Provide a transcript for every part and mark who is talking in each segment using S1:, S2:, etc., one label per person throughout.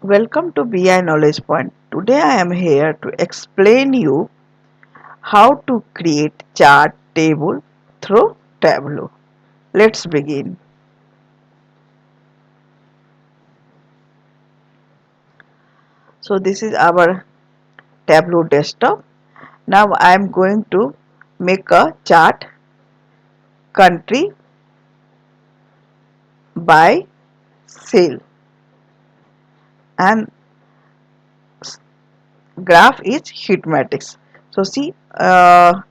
S1: Welcome to BI Knowledge Point. Today I am here to explain you how to create chart table through Tableau. Let's begin. So this is our Tableau desktop. Now I am going to make a chart country by sale and graph is heat matrix. So see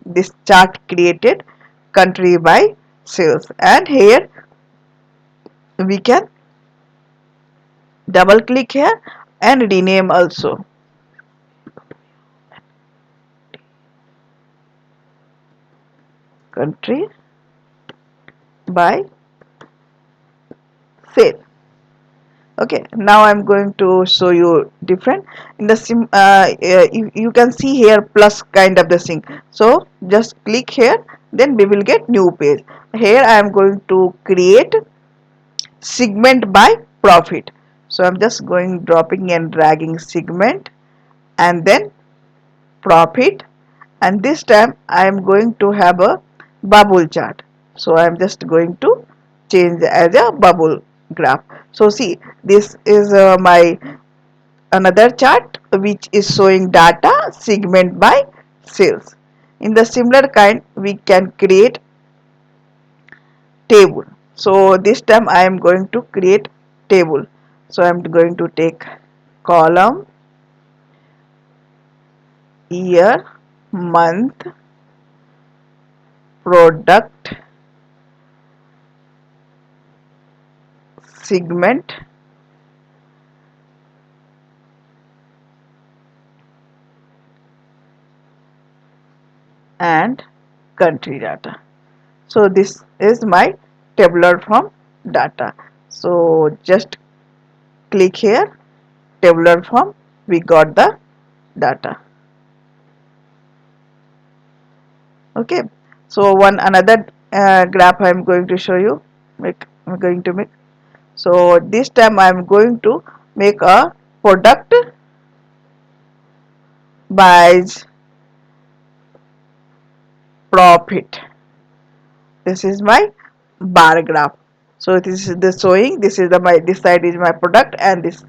S1: this chart created country by sales, and here we can double click here and rename also. Country by sale. Okay, now I'm going to show you different in the you can see here plus kind of the thing. So just click here, then we will get new page. Here I am going to create segment by profit. So I'm just going dropping and dragging segment and then profit, and this time I am going to have a bubble chart. So I am just going to change as a bubble graph. So see, this is my another chart which is showing data segment by sales. In the similar kind we can create table. So this time I am going to create table. So I am going to take column, year, month, product, segment, and country data. So this is my tabular form data. So just click here, tabular form, we got the data. Okay, so one another graph I am going to show you. I'm going to make. So this time I am going to make a product buys profit. This is my bar graph. So this is the showing. This is the my this side is my product and this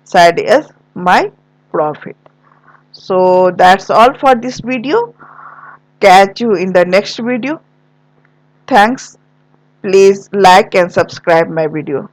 S1: side is my profit. So that's all for this video. Catch you in the next video. Thanks. Please like and subscribe my video.